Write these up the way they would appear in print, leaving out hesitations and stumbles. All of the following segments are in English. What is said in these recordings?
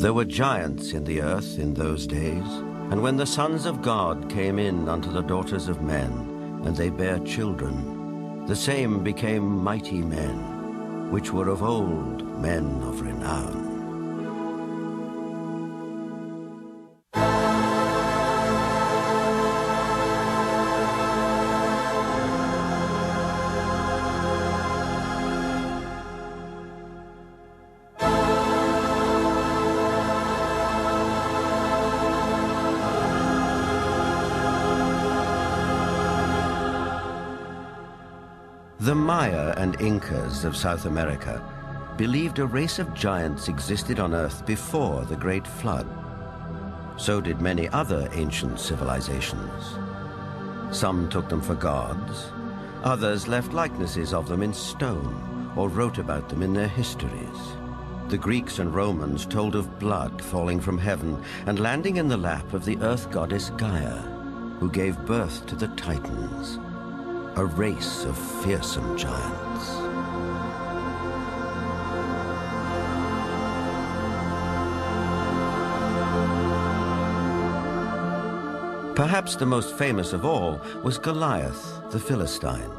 There were giants in the earth in those days, and when the sons of God came in unto the daughters of men, and they bare children, the same became mighty men, which were of old men of renown. The Maya and Incas of South America believed a race of giants existed on Earth before the Great Flood. So did many other ancient civilizations. Some took them for gods, others left likenesses of them in stone or wrote about them in their histories. The Greeks and Romans told of blood falling from heaven and landing in the lap of the earth goddess Gaia, who gave birth to the Titans, a race of fearsome giants. Perhaps the most famous of all was Goliath, the Philistine,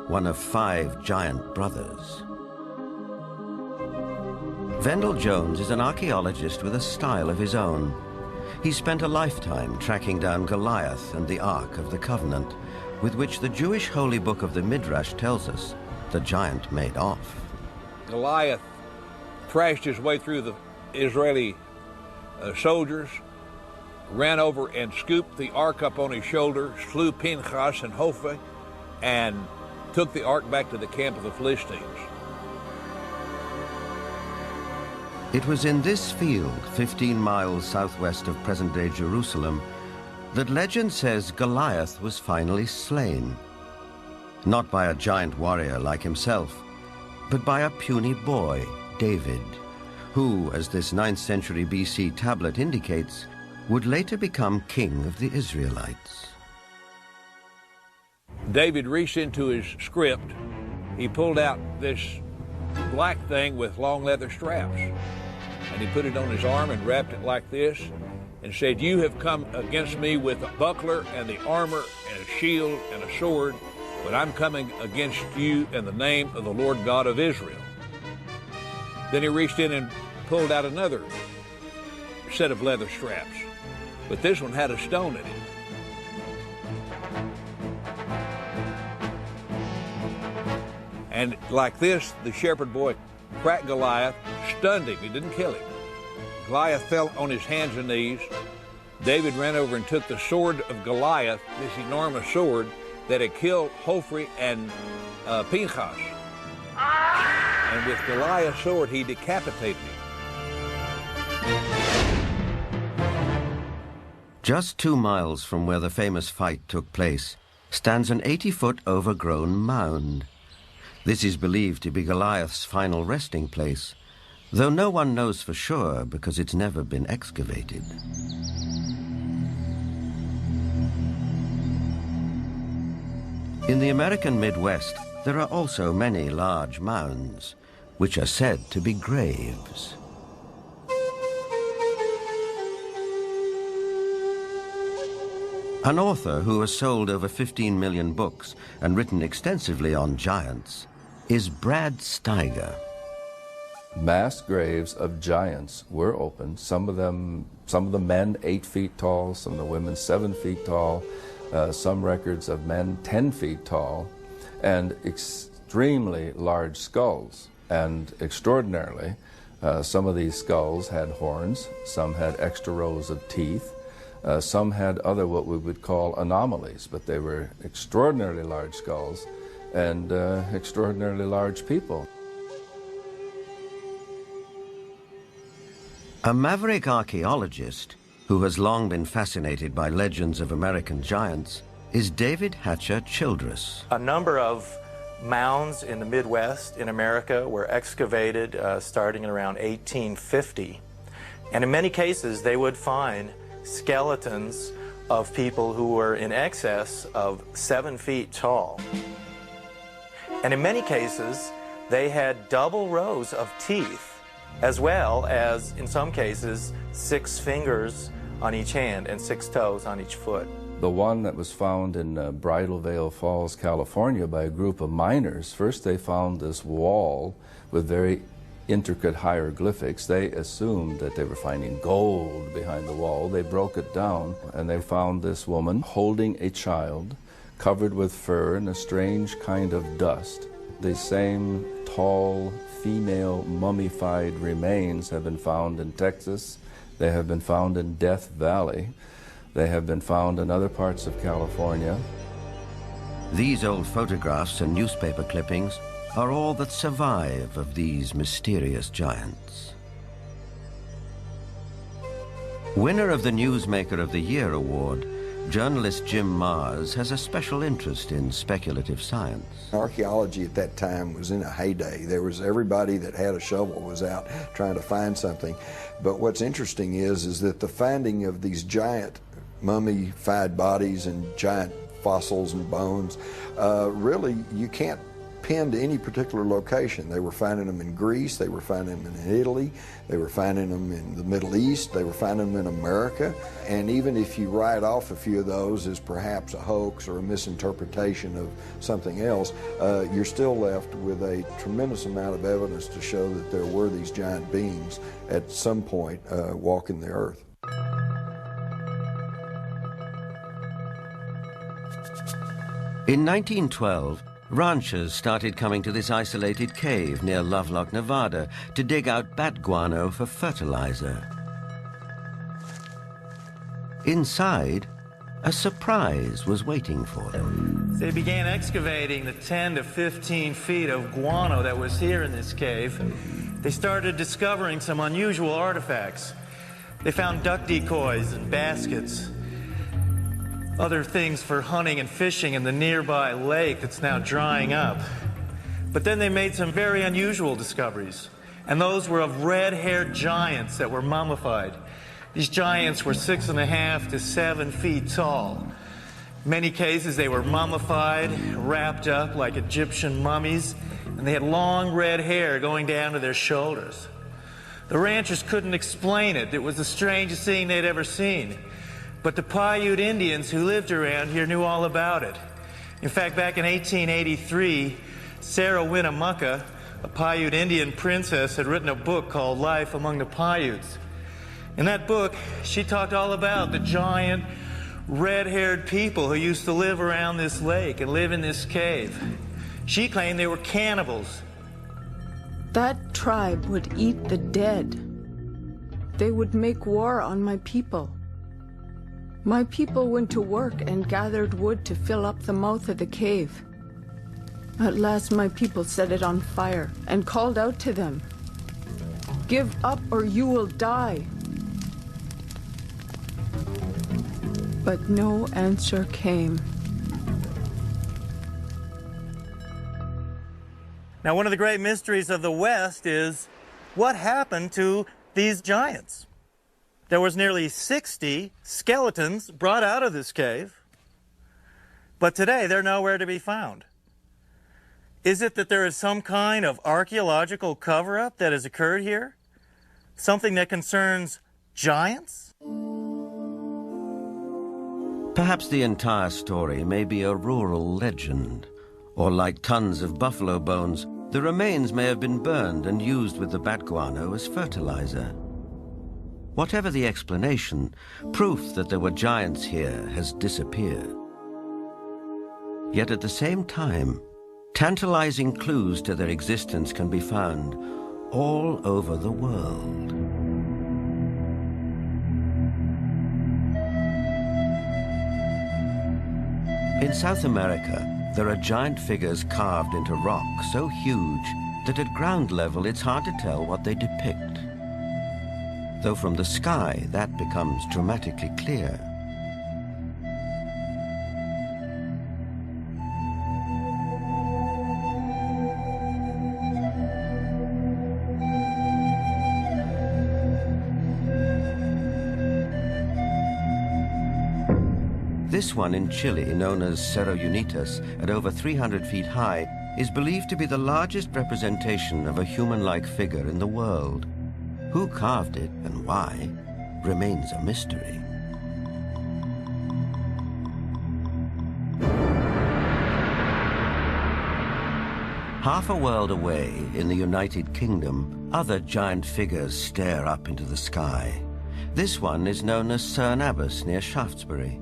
one of 5 giant brothers. Vendell Jones is an archaeologist with a style of his own. He spent a lifetime tracking down Goliath and the Ark of the Covenant, with which the Jewish holy book of the Midrash tells us the giant made off. Goliath thrashed his way through the Israeli soldiers, ran over and scooped the ark up on his shoulder, slew Pinchas and Hophni, and took the ark back to the camp of the Philistines. It was in this field, 15 miles southwest of present-day Jerusalem, that legend says Goliath was finally slain. Not by a giant warrior like himself, but by a puny boy, David, who, as this 9th century BC tablet indicates, would later become king of the Israelites. David reached into his script. He pulled out this black thing with long leather straps, and he put it on his arm and wrapped it like this, and said, "You have come against me with a buckler and the armor and a shield and a sword, but I'm coming against you in the name of the Lord God of Israel." Then he reached in and pulled out another set of leather straps, but this one had a stone in it. And like this, the shepherd boy cracked Goliath, stunned him. He didn't kill him. Goliath fell on his hands and knees. David ran over and took the sword of Goliath, this enormous sword that had killed Hophni and Pinchas. And with Goliath's sword, he decapitated him. Just 2 miles from where the famous fight took place stands an 80-foot overgrown mound. This is believed to be Goliath's final resting place, though no one knows for sure because it's never been excavated. In the American Midwest, there are also many large mounds, which are said to be graves. An author who has sold over 15 million books and written extensively on giants is Brad Steiger. Mass graves of giants were opened. Some of the men 8 feet tall, some of the women 7 feet tall, some records of men 10 feet tall, and extremely large skulls. And extraordinarily, some of these skulls had horns, some had extra rows of teeth, some had other what we would call anomalies, but they were extraordinarily large skulls and extraordinarily large people. A maverick archaeologist who has long been fascinated by legends of American giants is David Hatcher Childress. A number of mounds in the Midwest in America were excavated starting in around 1850. And in many cases, they would find skeletons of people who were in excess of 7 feet tall. And in many cases, they had double rows of teeth as well as, in some cases, 6 fingers on each hand and 6 toes on each foot. The one that was found in Bridal Veil Falls, California by a group of miners, first they found this wall with very intricate hieroglyphics. They assumed that they were finding gold behind the wall. They broke it down and they found this woman holding a child covered with fur and a strange kind of dust. The same tall female mummified remains have been found in Texas. They have been found in Death Valley. They have been found in other parts of California. These old photographs and newspaper clippings are all that survive of these mysterious giants. Winner of the Newsmaker of the Year award, journalist Jim Mars has a special interest in speculative science. Archaeology at that time was in a heyday. There was everybody that had a shovel was out trying to find something. But what's interesting is that the finding of these giant mummified bodies and giant fossils and bones, really you can't pin to any particular location. They were finding them in Greece, they were finding them in Italy, they were finding them in the Middle East, they were finding them in America. And even if you write off a few of those as perhaps a hoax or a misinterpretation of something else, you're still left with a tremendous amount of evidence to show that there were these giant beings at some point walking the earth. In 1912, ranchers started coming to this isolated cave near Lovelock, Nevada, to dig out bat guano for fertilizer. Inside, a surprise was waiting for them. They began excavating the 10 to 15 feet of guano that was here in this cave. They started discovering some unusual artifacts. They found duck decoys and baskets, other things for hunting and fishing in the nearby lake that's now drying up. But then they made some very unusual discoveries, and those were of red-haired giants that were mummified. These giants were 6.5 to 7 feet tall. In many cases, they were mummified, wrapped up like Egyptian mummies, and they had long red hair going down to their shoulders. The ranchers couldn't explain it. It was the strangest thing they'd ever seen. But the Paiute Indians who lived around here knew all about it. In fact, back in 1883, Sarah Winnemucca, a Paiute Indian princess, had written a book called Life Among the Paiutes. In that book, she talked all about the giant, red-haired people who used to live around this lake and live in this cave. She claimed they were cannibals. That tribe would eat the dead. They would make war on my people. My people went to work and gathered wood to fill up the mouth of the cave. At last my people set it on fire and called out to them, "Give up or you will die." But no answer came. Now, one of the great mysteries of the West is what happened to these giants? There was nearly 60 skeletons brought out of this cave, but today they're nowhere to be found. Is it that there is some kind of archaeological cover-up that has occurred here? Something that concerns giants? Perhaps the entire story may be a rural legend, or like tons of buffalo bones, the remains may have been burned and used with the bat guano as fertilizer. Whatever the explanation, proof that there were giants here has disappeared. Yet at the same time, tantalizing clues to their existence can be found all over the world. In South America, there are giant figures carved into rock so huge that at ground level it's hard to tell what they depict. Though from the sky, that becomes dramatically clear. This one in Chile, known as Cerro Unitas, at over 300 feet high, is believed to be the largest representation of a human-like figure in the world. Who carved it and why remains a mystery. Half a world away, in the United Kingdom, other giant figures stare up into the sky. This one is known as Cernabus near Shaftesbury.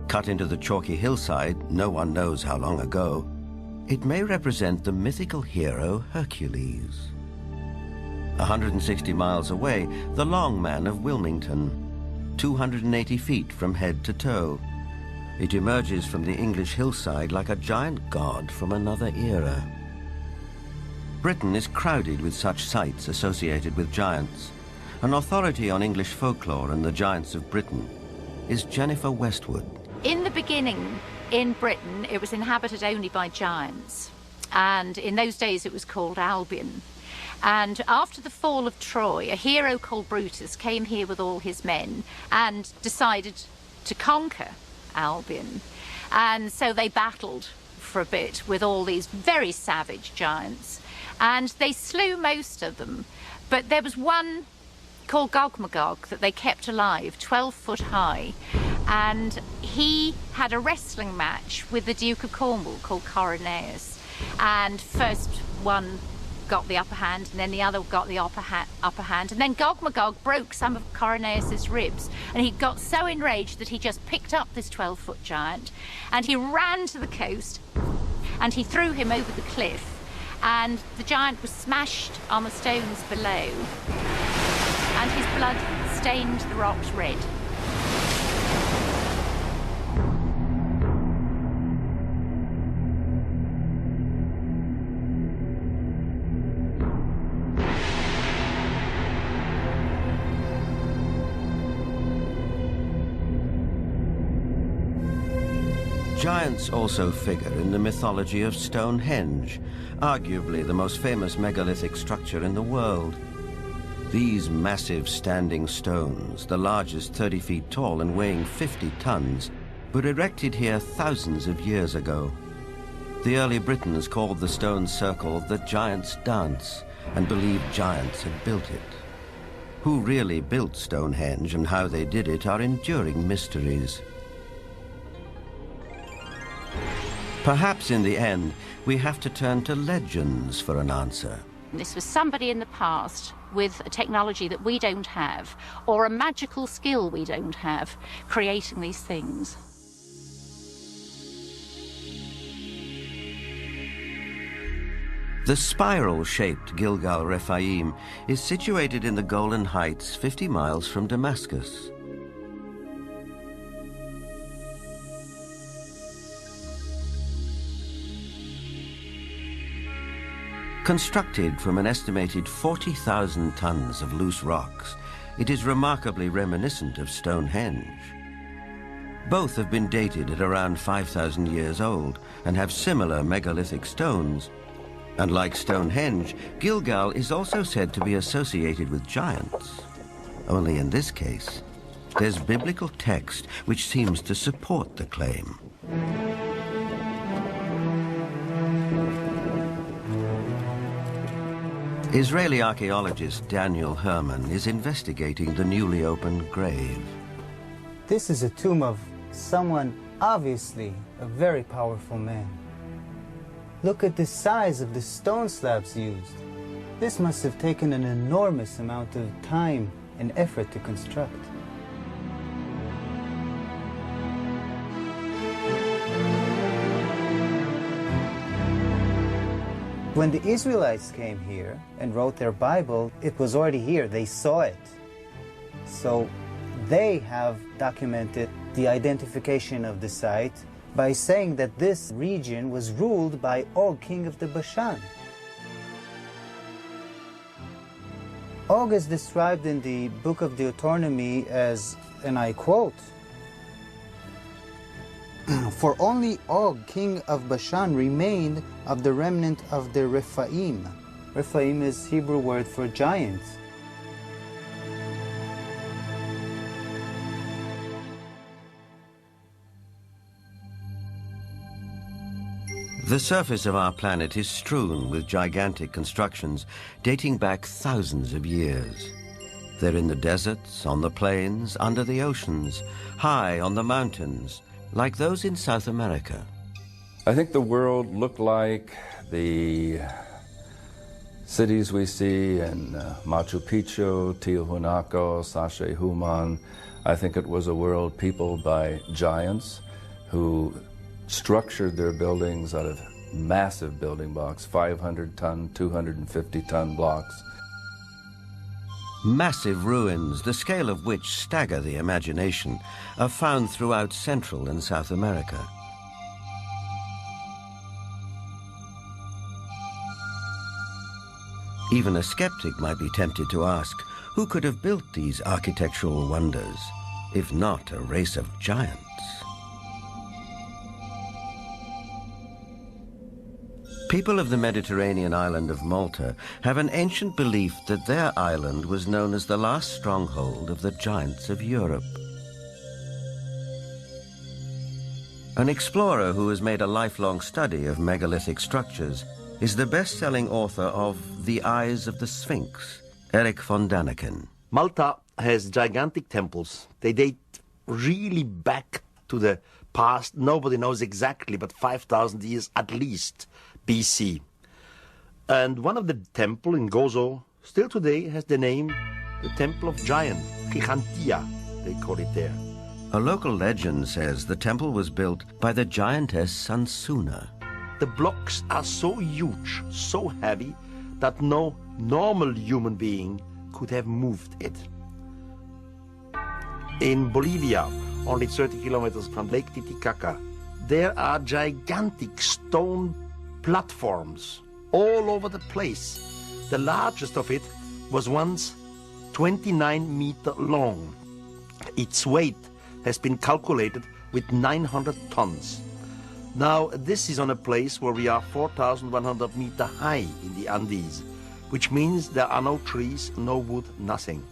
Cut into the chalky hillside, no one knows how long ago, it may represent the mythical hero Hercules. 160 miles away, the Long Man of Wilmington, 280 feet from head to toe. It emerges from the English hillside like a giant god from another era. Britain is crowded with such sites associated with giants. An authority on English folklore and the giants of Britain is Jennifer Westwood. In the beginning, in Britain, it was inhabited only by giants. And in those days, it was called Albion. And after the fall of Troy, a hero called Brutus came here with all his men and decided to conquer Albion. And so they battled for a bit with all these very savage giants. And they slew most of them. But there was one called Gog-Magog that they kept alive, 12 foot high. And he had a wrestling match with the Duke of Cornwall called Coroneus. And first one got the upper hand, and then the other got the upper hand. And then Gog-Magog broke some of Coroneus's ribs, and he got so enraged that he just picked up this 12-foot giant, and he ran to the coast, and he threw him over the cliff, and the giant was smashed on the stones below, and his blood stained the rocks red. Giants also figure in the mythology of Stonehenge, arguably the most famous megalithic structure in the world. These massive standing stones, the largest 30 feet tall and weighing 50 tons, were erected here thousands of years ago. The early Britons called the stone circle the Giant's Dance and believed giants had built it. Who really built Stonehenge and how they did it are enduring mysteries. Perhaps in the end, we have to turn to legends for an answer. This was somebody in the past with a technology that we don't have, or a magical skill we don't have, creating these things. The spiral-shaped Gilgal Rephaim is situated in the Golan Heights, 50 miles from Damascus. Constructed from an estimated 40,000 tons of loose rocks, it is remarkably reminiscent of Stonehenge. Both have been dated at around 5,000 years old and have similar megalithic stones. And like Stonehenge, Gilgal is also said to be associated with giants. Only in this case, there's biblical text which seems to support the claim. Israeli archaeologist Daniel Herman is investigating the newly opened grave. This is a tomb of someone, obviously a very powerful man. Look at the size of the stone slabs used. This must have taken an enormous amount of time and effort to construct. When the Israelites came here and wrote their Bible, it was already here. They saw it. So they have documented the identification of the site by saying that this region was ruled by Og, king of the Bashan. Og is described in the book of Deuteronomy as, and I quote, "For only Og, king of Bashan, remained of the remnant of the Rephaim." Rephaim is Hebrew word for giants. The surface of our planet is strewn with gigantic constructions dating back thousands of years. They're in the deserts, on the plains, under the oceans, high on the mountains, like those in South America. I think the world looked like the cities we see in Machu Picchu, Tiahuanaco, Sacsayhuaman. I think it was a world peopled by giants who structured their buildings out of massive building blocks, 500-ton, 250-ton blocks. Massive ruins, the scale of which stagger the imagination, are found throughout Central and South America. Even a skeptic might be tempted to ask, who could have built these architectural wonders, if not a race of giants? People of the Mediterranean island of Malta have an ancient belief that their island was known as the last stronghold of the giants of Europe. An explorer who has made a lifelong study of megalithic structures is the best-selling author of The Eyes of the Sphinx, Eric von Daniken. Malta has gigantic temples. They date really back to the past. Nobody knows exactly, but 5,000 years at least BC. And one of the temple in Gozo still today has the name the Temple of Giant, Gigantia, they call it there. A local legend says the temple was built by the giantess Sansuna. The blocks are so huge, so heavy, that no normal human being could have moved it. In Bolivia, only 30 kilometers from Lake Titicaca, there are gigantic stone platforms all over the place. The largest of it was once 29 meters long. Its weight has been calculated with 900 tons. Now, this is on a place where we are 4,100 meters high in the Andes, which means there are no trees, no wood, nothing.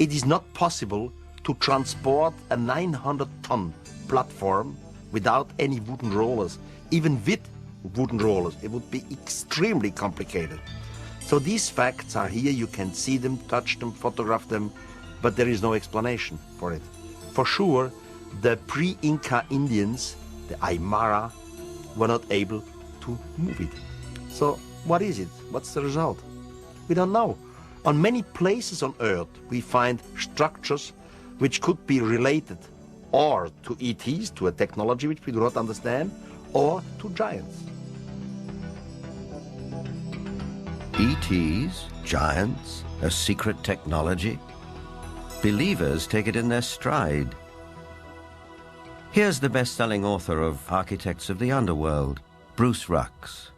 It is not possible to transport a 900-ton platform without any wooden rollers. Even with wooden rollers, it would be extremely complicated. So these facts are here. You can see them, touch them, photograph them, but there is no explanation for it. For sure, the pre-Inca Indians, the Aymara, were not able to move it. So what is it? What's the result? We don't know. On many places on Earth, we find structures which could be related or to ETs, to a technology which we do not understand, or to giants. ETs, giants, a secret technology? Believers take it in their stride. Here's the best-selling author of Architects of the Underworld, Bruce Rux.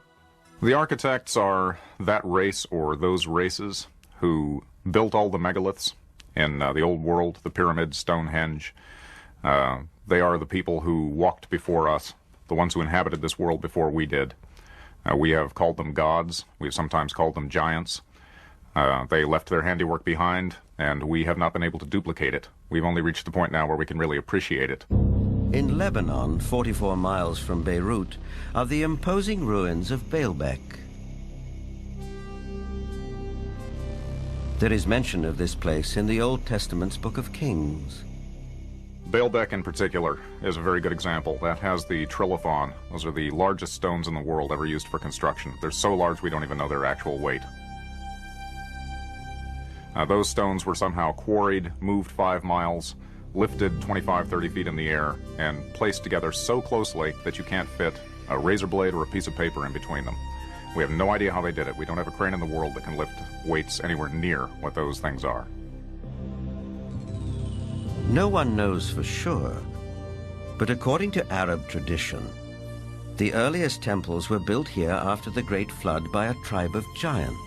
The architects are that race or those races who built all the megaliths in the old world, the pyramids, Stonehenge. They are the people who walked before us, the ones who inhabited this world before we did. We have called them gods. We have sometimes called them giants. They left their handiwork behind, and we have not been able to duplicate it. We've only reached the point now where we can really appreciate it. In Lebanon, 44 miles from Beirut, are the imposing ruins of Baalbek. There is mention of this place in the Old Testament's Book of Kings. Baalbek in particular is a very good example. That has the trilithon. Those are the largest stones in the world ever used for construction. They're so large we don't even know their actual weight. Those stones were somehow quarried, moved 5 miles, lifted 25, 30 feet in the air, and placed together so closely that you can't fit a razor blade or a piece of paper in between them. We have no idea how they did it. We don't have a crane in the world that can lift weights anywhere near what those things are. No one knows for sure, but according to Arab tradition, the earliest temples were built here after the Great Flood by a tribe of giants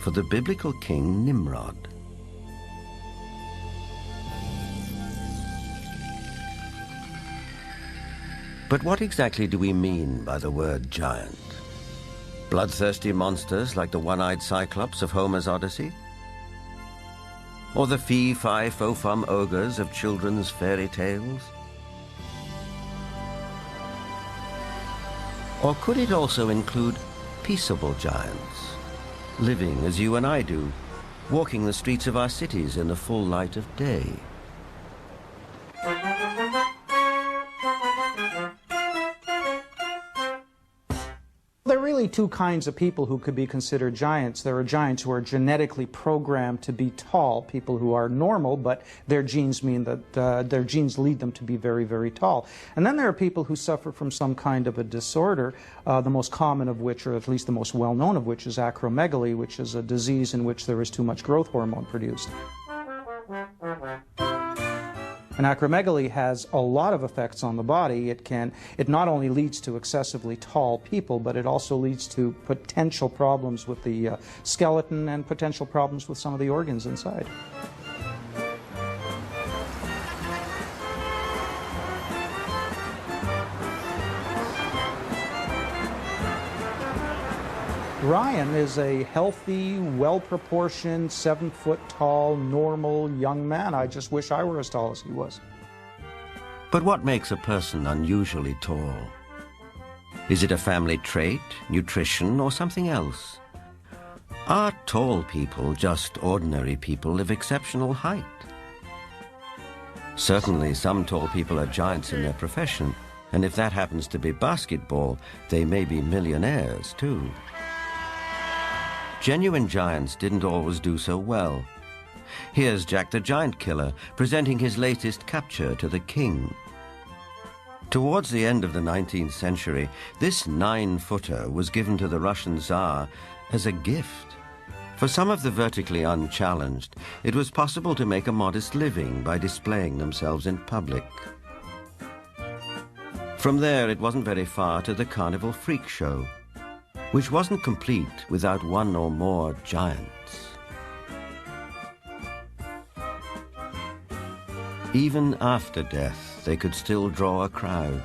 for the biblical king Nimrod. But what exactly do we mean by the word giant? Bloodthirsty monsters like the one-eyed Cyclops of Homer's Odyssey? Or the fee-fi-fo-fum ogres of children's fairy tales? Or could it also include peaceable giants, living as you and I do, walking the streets of our cities in the full light of day? There are really two kinds of people who could be considered giants. There are giants who are genetically programmed to be tall, people who are normal, but their genes mean that their genes lead them to be very, very tall. And then there are people who suffer from some kind of a disorder, the most common of which, or at least the most well-known of which, is acromegaly, which is a disease in which there is too much growth hormone produced. And acromegaly has a lot of effects on the body. It not only leads to excessively tall people, but it also leads to potential problems with the skeleton and potential problems with some of the organs inside. Ryan is a healthy, well-proportioned, 7-foot-tall, normal young man. I just wish I were as tall as he was. But what makes a person unusually tall? Is it a family trait, nutrition, or something else? Are tall people just ordinary people of exceptional height? Certainly some tall people are giants in their profession, and if that happens to be basketball, they may be millionaires too. Genuine giants didn't always do so well. Here's Jack the Giant Killer presenting his latest capture to the king. Towards the end of the 19th century, this 9-footer was given to the Russian Tsar as a gift. For some of the vertically unchallenged, it was possible to make a modest living by displaying themselves in public. From there, it wasn't very far to the carnival freak show, which wasn't complete without one or more giants. Even after death, they could still draw a crowd.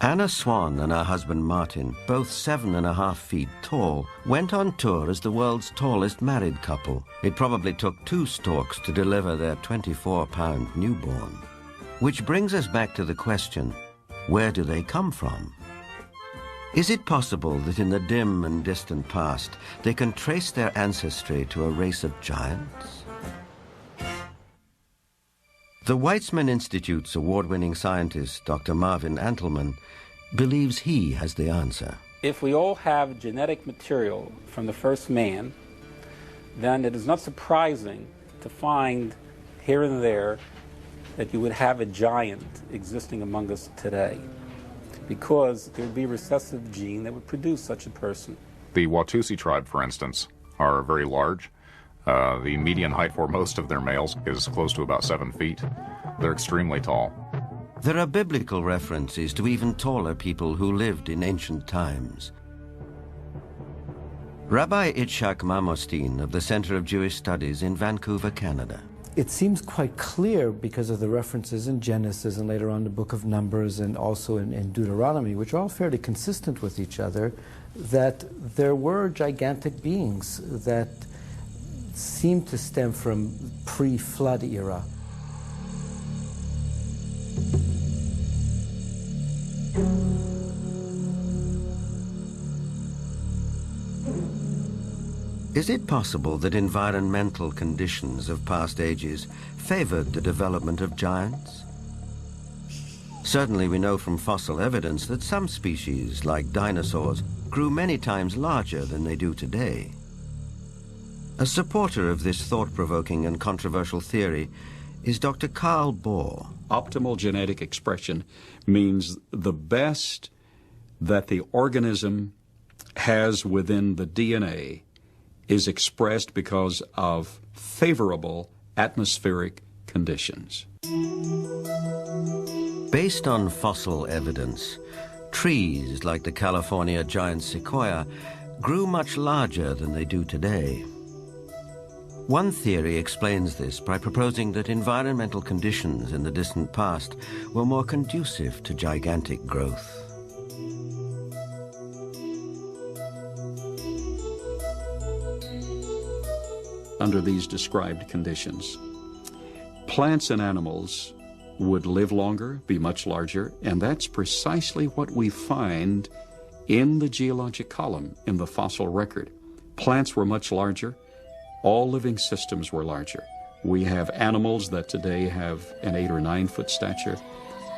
Anna Swan and her husband Martin, both 7.5 feet tall, went on tour as the world's tallest married couple. It probably took 2 storks to deliver their 24-pound newborn. Which brings us back to the question, where do they come from? Is it possible that in the dim and distant past, they can trace their ancestry to a race of giants? The Weizmann Institute's award-winning scientist, Dr. Marvin Antelman, believes he has the answer. If we all have genetic material from the first man, then it is not surprising to find here and there that you would have a giant existing among us today, because there would be a recessive gene that would produce such a person. The Watusi tribe, for instance, are very large. The median height for most of their males is close to about 7 feet. They're extremely tall. There are biblical references to even taller people who lived in ancient times. Rabbi Itzhak Mamostin of the Center of Jewish Studies in Vancouver, Canada. It seems quite clear because of the references in Genesis and later on the book of Numbers and also in Deuteronomy, which are all fairly consistent with each other, that there were gigantic beings that seem to stem from pre-flood era. Is it possible that environmental conditions of past ages favored the development of giants? Certainly we know from fossil evidence that some species, like dinosaurs, grew many times larger than they do today. A supporter of this thought-provoking and controversial theory is Dr. Carl Bohr. Optimal genetic expression means the best that the organism has within the DNA is expressed because of favorable atmospheric conditions. Based on fossil evidence, trees like the California giant sequoia grew much larger than they do today. One theory explains this by proposing that environmental conditions in the distant past were more conducive to gigantic growth. Under these described conditions, plants and animals would live longer, be much larger, and that's precisely what we find in the geologic column in the fossil record. Plants were much larger. All living systems were larger. We have animals that today have an 8 or 9 foot stature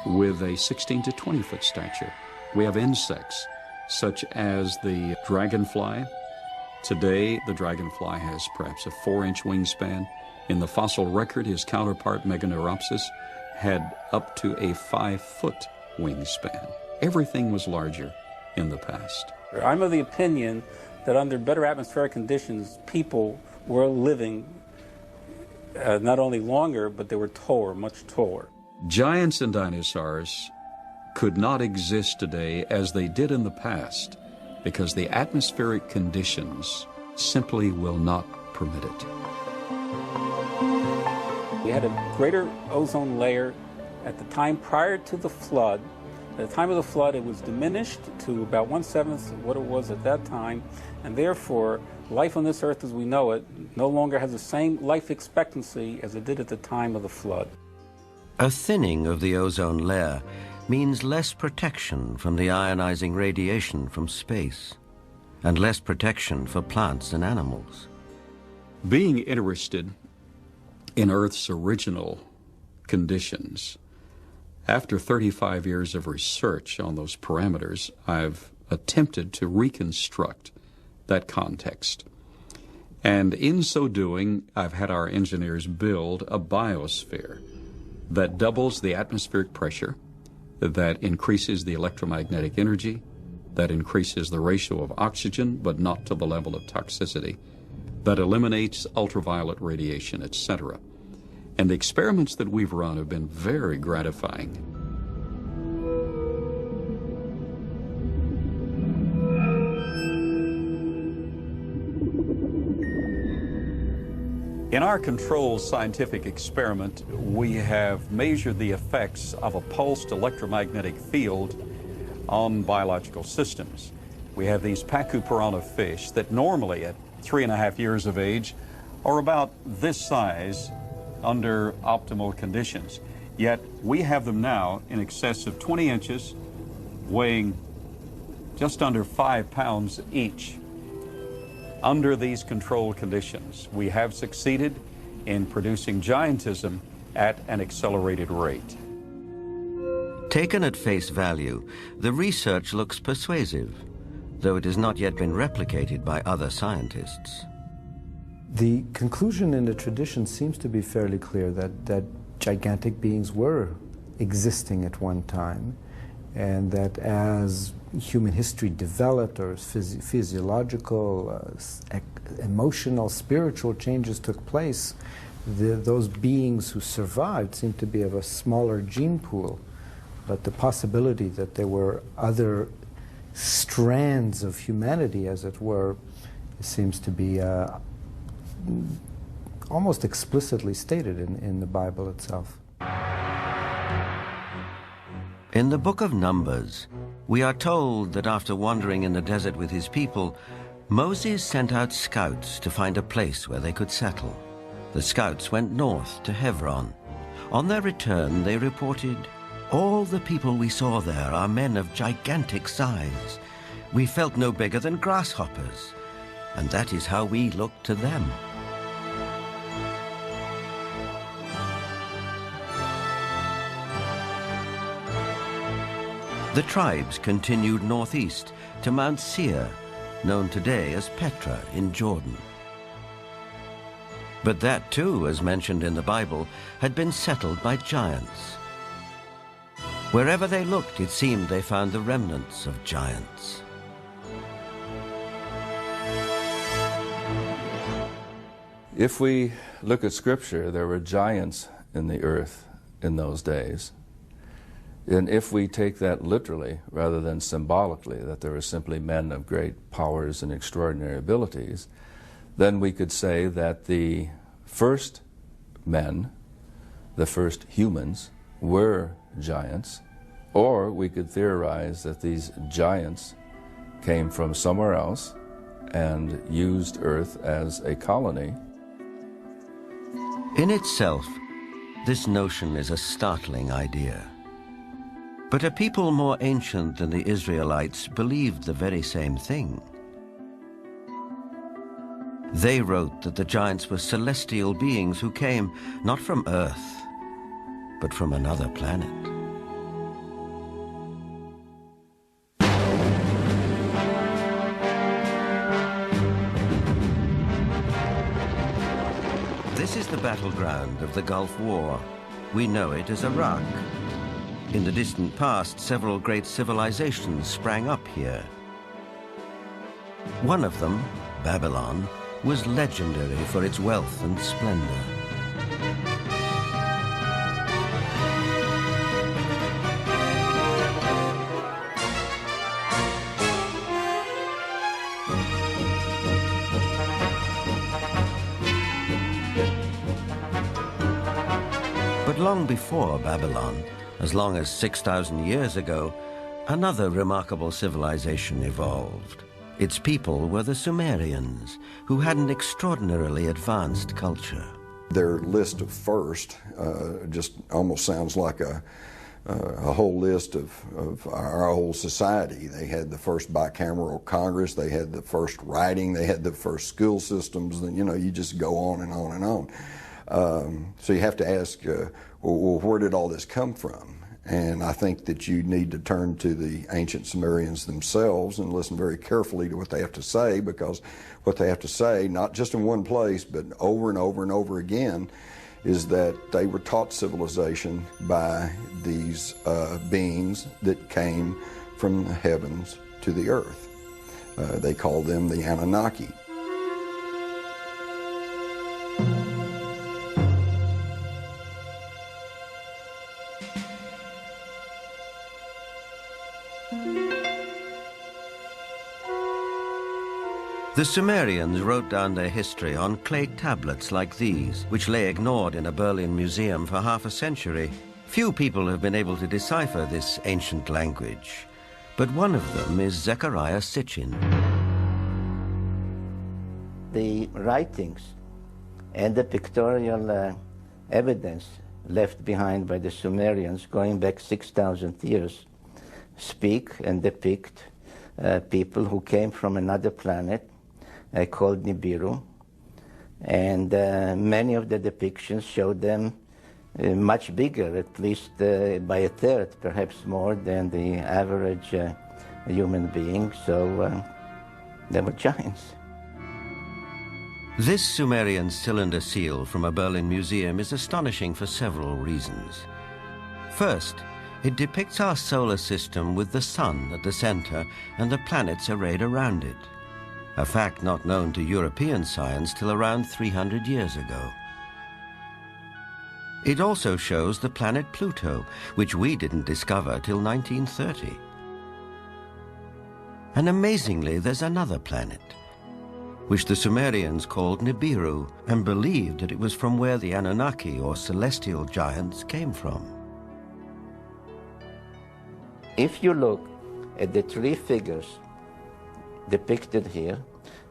with a 16 to 20 foot stature. We have insects such as the dragonfly. Today, the dragonfly has perhaps a 4-inch wingspan. In the fossil record, his counterpart, Meganeuropsis, had up to a 5-foot wingspan. Everything was larger in the past. I'm of the opinion that under better atmospheric conditions, people were living not only longer, but they were taller, much taller. Giants and dinosaurs could not exist today as they did in the past because the atmospheric conditions simply will not permit it. We had a greater ozone layer at the time prior to the flood. At the time of the flood, it was diminished to about 1/7 of what it was at that time, and therefore, life on this earth as we know it no longer has the same life expectancy as it did at the time of the flood. A thinning of the ozone layer means less protection from the ionizing radiation from space, and less protection for plants and animals. Being interested in Earth's original conditions, after 35 years of research on those parameters, I've attempted to reconstruct that context. And in so doing, I've had our engineers build a biosphere that doubles the atmospheric pressure, that increases the electromagnetic energy, that increases the ratio of oxygen, but not to the level of toxicity, that eliminates ultraviolet radiation, etc. And the experiments that we've run have been very gratifying. In our controlled scientific experiment, we have measured the effects of a pulsed electromagnetic field on biological systems. We have these pacu piranha fish that normally at 3.5 years of age are about this size under optimal conditions. Yet we have them now in excess of 20 inches, weighing just under 5 pounds each. Under these controlled conditions, we have succeeded in producing giantism at an accelerated rate. Taken at face value, the research looks persuasive, though it has not yet been replicated by other scientists. The conclusion in the tradition seems to be fairly clear that gigantic beings were existing at one time, and that as human history developed, or physiological, emotional, spiritual changes took place, those beings who survived seemed to be of a smaller gene pool. But the possibility that there were other strands of humanity, as it were, seems to be almost explicitly stated in the Bible itself. In the book of Numbers, we are told that after wandering in the desert with his people, Moses sent out scouts to find a place where they could settle. The scouts went north to Hebron. On their return, they reported, "All the people we saw there are men of gigantic size. We felt no bigger than grasshoppers, and that is how we looked to them." The tribes continued northeast to Mount Seir, known today as Petra in Jordan. But that too, as mentioned in the Bible, had been settled by giants. Wherever they looked, it seemed they found the remnants of giants. If we look at Scripture, there were giants in the earth in those days. And if we take that literally rather than symbolically, that there were simply men of great powers and extraordinary abilities, then we could say that the first men, the first humans, were giants, or we could theorize that these giants came from somewhere else and used Earth as a colony. In itself, This notion is a startling idea. But a people more ancient than the Israelites believed the very same thing. They wrote that the giants were celestial beings who came not from Earth, but from another planet. This is the battleground of the Gulf War. We know it as Iraq. In the distant past, several great civilizations sprang up here. One of them, Babylon, was legendary for its wealth and splendor. But long before Babylon, as long as 6,000 years ago, another remarkable civilization evolved. Its people were the Sumerians, who had an extraordinarily advanced culture. Their list of first just almost sounds like a whole list of our whole society. They had the first bicameral Congress, they had the first writing, they had the first school systems, and you just go on and on and on. So you have to ask, well, where did all this come from? And I think that you need to turn to the ancient Sumerians themselves and listen very carefully to what they have to say, because what they have to say, not just in one place, but over and over and over again, is that they were taught civilization by these beings that came from the heavens to the earth. They call them the Anunnaki. The Sumerians wrote down their history on clay tablets like these, which lay ignored in a Berlin museum for half a century. Few people have been able to decipher this ancient language, but one of them is Zechariah Sitchin. The writings and the pictorial evidence left behind by the Sumerians going back 6,000 years speak and depict people who came from another planet called Nibiru, and many of the depictions show them much bigger, at least by a third, perhaps more than the average human being, so they were giants. This Sumerian cylinder seal from a Berlin museum is astonishing for several reasons. First, it depicts our solar system with the sun at the center and the planets arrayed around it, a fact not known to European science till around 300 years ago. It also shows the planet Pluto, which we didn't discover till 1930. And amazingly, there's another planet, which the Sumerians called Nibiru, and believed that it was from where the Anunnaki, or celestial giants, came from. If you look at the three figures depicted here,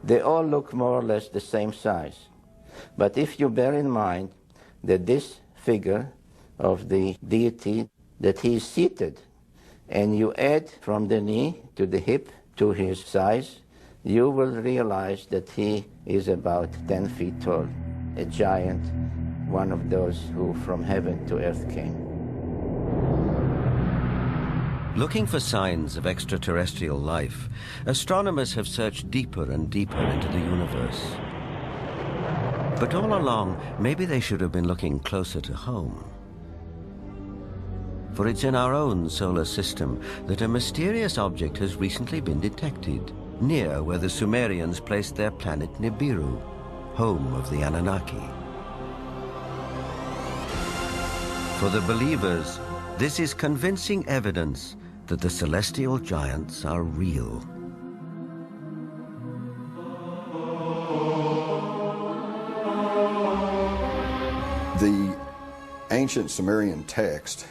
they all look more or less the same size. But if you bear in mind that this figure of the deity, that he is seated, and you add from the knee to the hip to his size, you will realize that he is about 10 feet tall, a giant, one of those who from heaven to earth came. Looking for signs of extraterrestrial life, astronomers have searched deeper and deeper into the universe. But all along, maybe they should have been looking closer to home. For it's in our own solar system that a mysterious object has recently been detected, near where the Sumerians placed their planet Nibiru, home of the Anunnaki. For the believers, this is convincing evidence that the celestial giants are real. The ancient Sumerian text,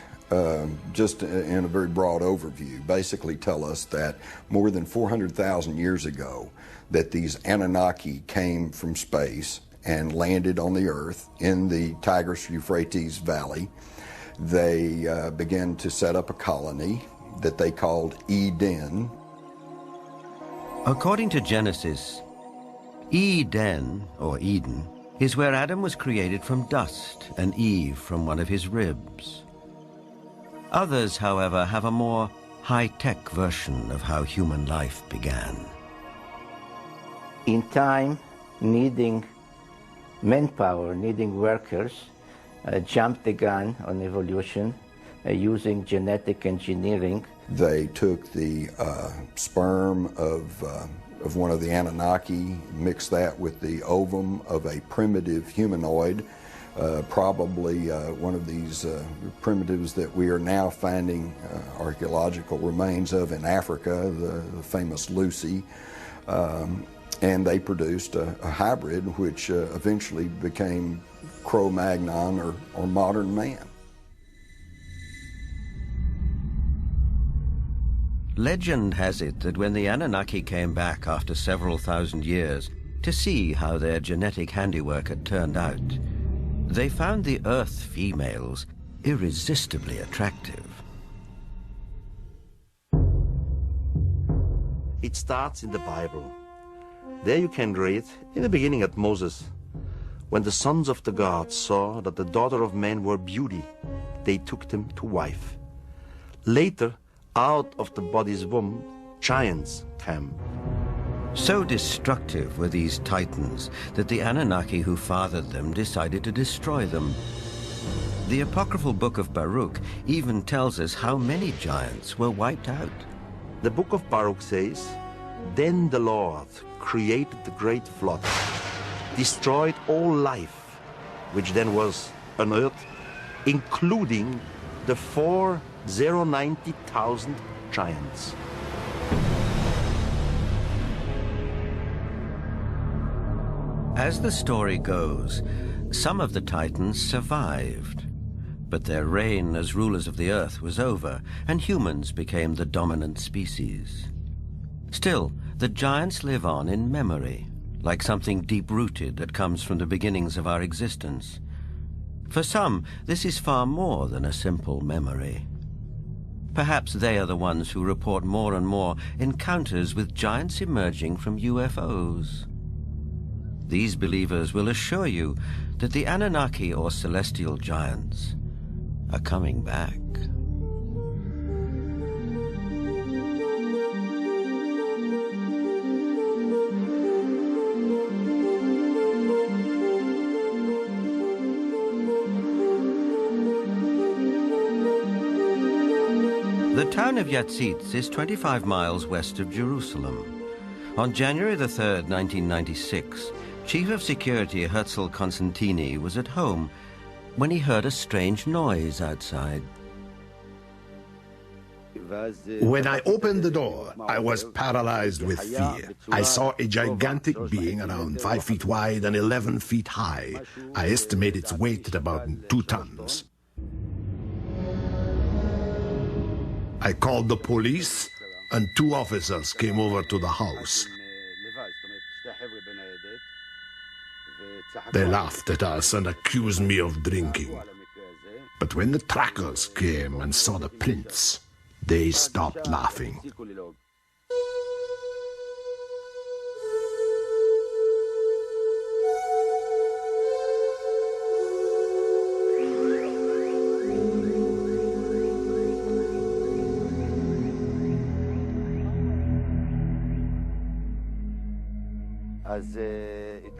just in a very broad overview, basically tell us that more than 400,000 years ago, that these Anunnaki came from space and landed on the earth in the Tigris-Euphrates Valley. They began to set up a colony that they called Eden. According to Genesis, Eden, or Eden, is where Adam was created from dust and Eve from one of his ribs. Others, however, have a more high-tech version of how human life began. In time, needing manpower, needing workers, jumped the gun on evolution using genetic engineering. They took the sperm of one of the Anunnaki, mixed that with the ovum of a primitive humanoid, probably one of these primitives that we are now finding archaeological remains of in Africa, the famous Lucy. And they produced a hybrid which eventually became Cro-Magnon or modern man. Legend has it that when the Anunnaki came back after several thousand years to see how their genetic handiwork had turned out, they found the Earth females irresistibly attractive. It starts in the Bible. There you can read, in the beginning at Moses, when the sons of the gods saw that the daughter of men were beauty, they took them to wife. Later, out of the body's womb, giants came. So destructive were these titans that the Anunnaki who fathered them decided to destroy them. The apocryphal book of Baruch even tells us how many giants were wiped out. The book of Baruch says, "Then the Lord created the great flood, destroyed all life, which then was on earth, including the 490,000 giants." As the story goes, some of the titans survived, but their reign as rulers of the earth was over, and humans became the dominant species. Still, the giants live on in memory, like something deep-rooted that comes from the beginnings of our existence. For some, this is far more than a simple memory. Perhaps they are the ones who report more and more encounters with giants emerging from UFOs. These believers will assure you that the Anunnaki or celestial giants are coming back. The town of Yatzitz is 25 miles west of Jerusalem. On January the 3rd, 1996, Chief of Security Herzl Constantini was at home when he heard a strange noise outside. When I opened the door, I was paralyzed with fear. I saw a gigantic being around 5 feet wide and 11 feet high. I estimate its weight at about 2 tons. I called the police, and 2 officers came over to the house. They laughed at us and accused me of drinking. But when the trackers came and saw the prints, they stopped laughing.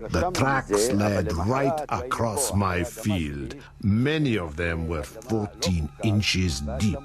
The tracks led right across my field. Many of them were 14 inches deep.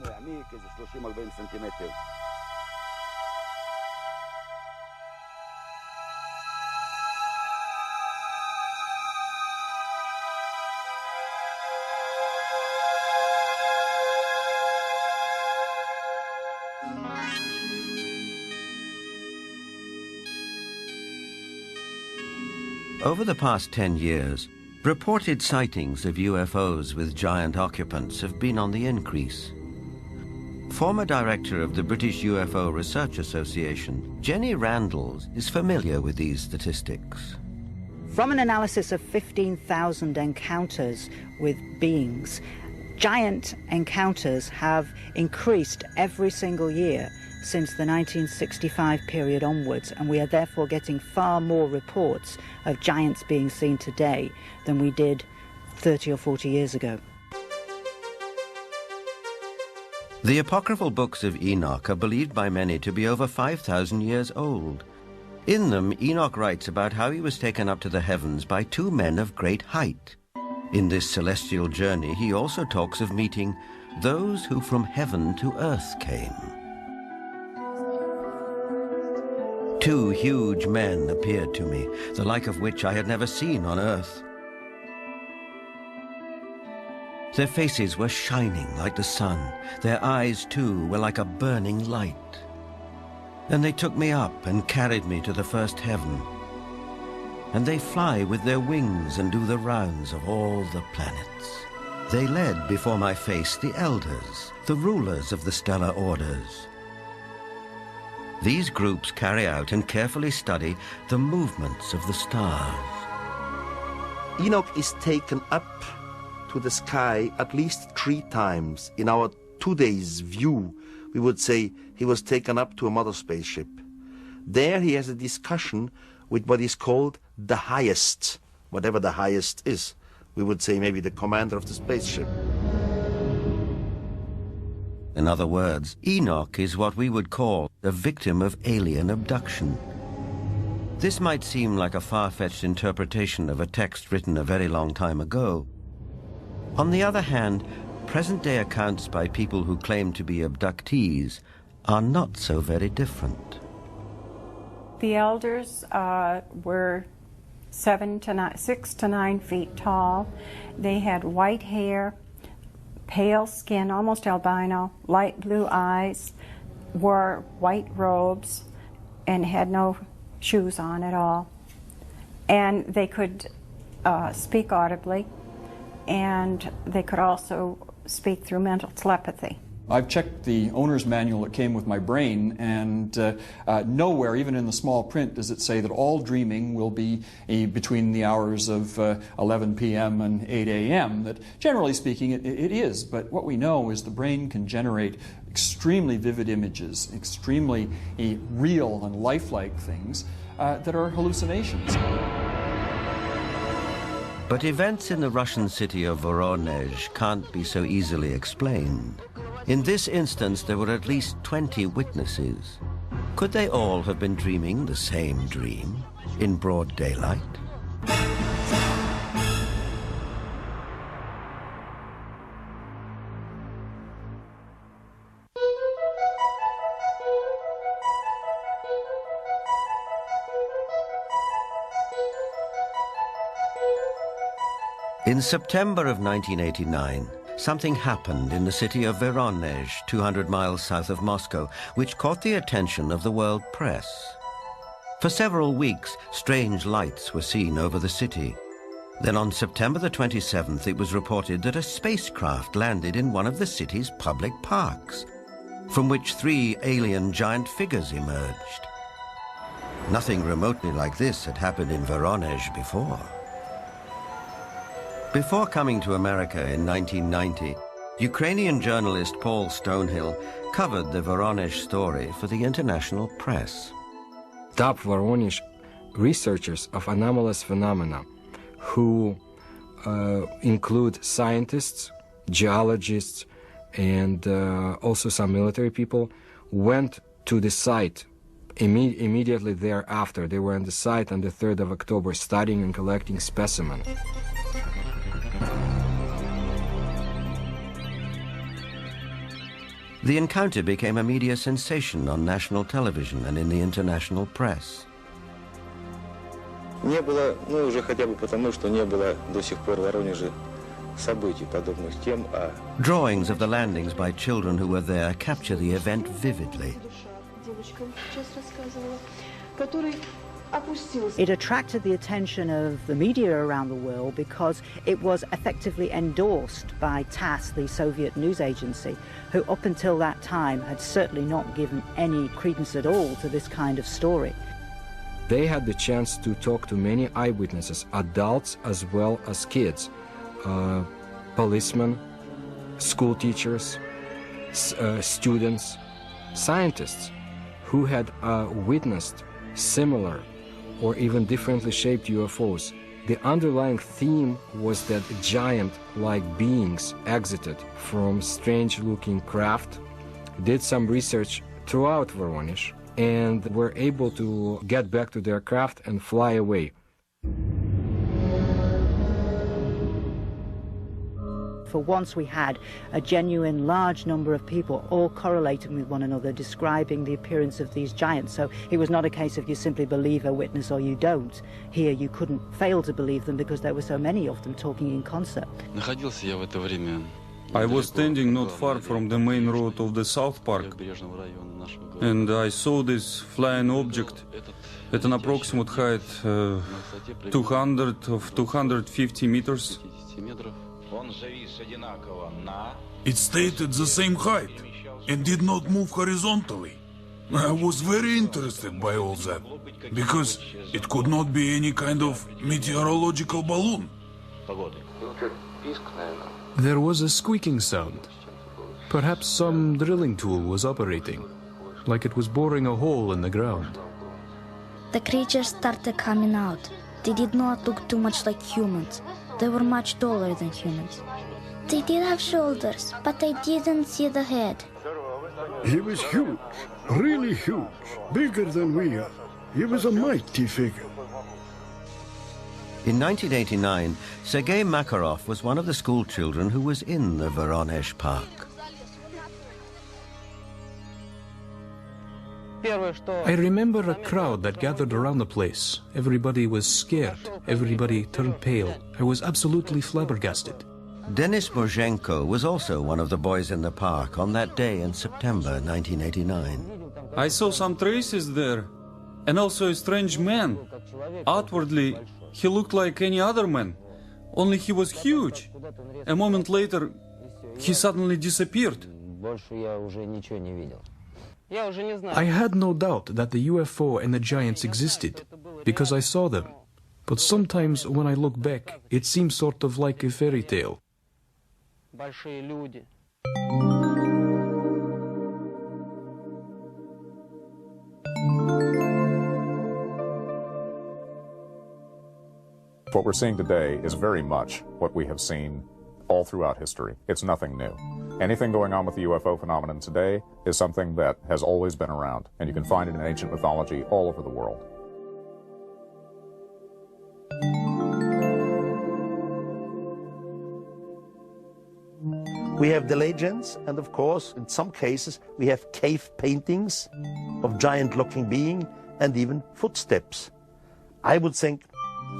Over the past 10 years, reported sightings of UFOs with giant occupants have been on the increase. Former director of the British UFO Research Association, Jenny Randles, is familiar with these statistics. From an analysis of 15,000 encounters with beings, giant encounters have increased every single year since the 1965 period onwards, and we are therefore getting far more reports of giants being seen today than we did 30 or 40 years ago. The apocryphal books of Enoch are believed by many to be over 5,000 years old. In them, Enoch writes about how he was taken up to the heavens by two men of great height. In this celestial journey, he also talks of meeting those who from heaven to earth came. Two huge men appeared to me, the like of which I had never seen on earth. Their faces were shining like the sun. Their eyes, too, were like a burning light. And they took me up and carried me to the first heaven. And they fly with their wings and do the rounds of all the planets. They led before my face the elders, the rulers of the stellar orders. These groups carry out and carefully study the movements of the stars. Enoch is taken up to the sky at least 3 times. In our today's view, we would say he was taken up to a mother spaceship. There he has a discussion with what is called the highest, whatever the highest is. We would say maybe the commander of the spaceship. In other words, Enoch is what we would call a victim of alien abduction. This might seem like a far-fetched interpretation of a text written a very long time ago. On the other hand, present-day accounts by people who claim to be abductees are not so very different. The elders were 6 to 9 feet tall. They had white hair, pale skin, almost albino, light blue eyes, wore white robes, and had no shoes on at all. And they could speak audibly, and they could also speak through mental telepathy. I've checked the owner's manual that came with my brain, and nowhere, even in the small print, does it say that all dreaming will be between the hours of 11 p.m. and 8 a.m. That, generally speaking, it is. But what we know is the brain can generate extremely vivid images, extremely real and lifelike things that are hallucinations. But events in the Russian city of Voronezh can't be so easily explained. In this instance, there were at least 20 witnesses. Could they all have been dreaming the same dream in broad daylight? In September of 1989, something happened in the city of Voronezh, 200 miles south of Moscow, which caught the attention of the world press. For several weeks, strange lights were seen over the city. Then on September the 27th, it was reported that a spacecraft landed in one of the city's public parks, from which 3 alien giant figures emerged. Nothing remotely like this had happened in Voronezh before. Before coming to America in 1990, Ukrainian journalist Paul Stonehill covered the Voronezh story for the international press. Top Voronezh researchers of anomalous phenomena, who include scientists, geologists, and also some military people, went to the site immediately thereafter. They were on the site on the 3rd of October studying and collecting specimens. The encounter became a media sensation on national television and in the international press. Не было, ну уже хотя бы потому, что не было до сих пор в Воронеже событий подобных тем, а... Drawings of the landings by children who were there capture the event vividly. It attracted the attention of the media around the world because it was effectively endorsed by TASS, the Soviet news agency, who up until that time had certainly not given any credence at all to this kind of story. They had the chance to talk to many eyewitnesses, adults as well as kids, policemen, school teachers, students, scientists who had witnessed similar or even differently shaped UFOs. The underlying theme was that giant-like beings exited from strange-looking craft, did some research throughout Voronezh, and were able to get back to their craft and fly away. For once we had a genuine large number of people all correlating with one another, describing the appearance of these giants. So it was not a case of you simply believe a witness or you don't. Here you couldn't fail to believe them because there were so many of them talking in concert. I was standing not far from the main road of the South Park, and I saw this flying object at an approximate height 250 meters. It stayed at the same height and did not move horizontally. I was very interested by all that, because it could not be any kind of meteorological balloon. There was a squeaking sound. Perhaps some drilling tool was operating, like it was boring a hole in the ground. The creatures started coming out. They did not look too much like humans. They were much taller than humans. They did have shoulders, but I didn't see the head. He was huge, really huge, bigger than we are. He was a mighty figure. In 1989, Sergei Makarov was one of the school children who was in the Voronezh Park. I remember a crowd that gathered around the place. Everybody was scared. Everybody turned pale. I was absolutely flabbergasted. Denis Mozhenko was also one of the boys in the park on that day in September 1989. I saw some traces there, and also a strange man. Outwardly, he looked like any other man, only he was huge. A moment later, he suddenly disappeared. I had no doubt that the UFO and the giants existed, because I saw them. But sometimes when I look back, it seems sort of like a fairy tale. What we're seeing today is very much what we have seen all throughout history. It's nothing new. Anything going on with the UFO phenomenon today is something that has always been around, and you can find it in ancient mythology all over the world. We have the legends, and of course, in some cases, we have cave paintings of giant-looking beings and even footsteps. I would think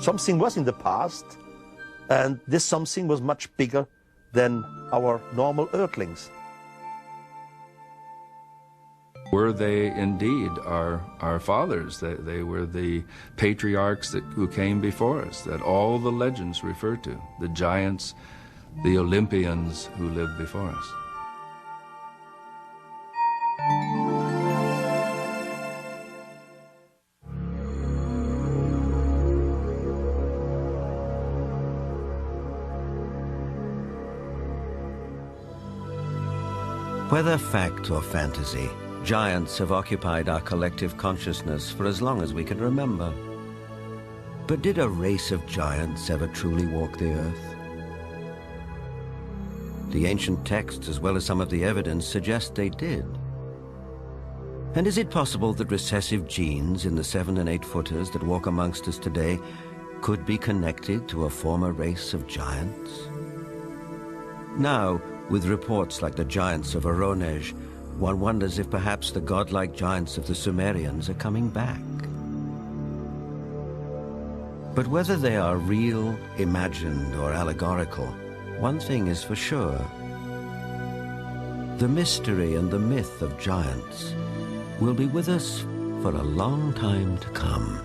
something was in the past, and this something was much bigger than our normal earthlings. Were they indeed our fathers? They were the patriarchs who came before us, that all the legends refer to, the giants, the Olympians who lived before us. Whether fact or fantasy, giants have occupied our collective consciousness for as long as we can remember. But did a race of giants ever truly walk the earth? The ancient texts, as well as some of the evidence, suggest they did. And is it possible that recessive genes in the 7- and 8-footers that walk amongst us today could be connected to a former race of giants? Now, with reports like the giants of Voronezh, one wonders if perhaps the godlike giants of the Sumerians are coming back. But whether they are real, imagined, or allegorical, one thing is for sure. The mystery and the myth of giants will be with us for a long time to come.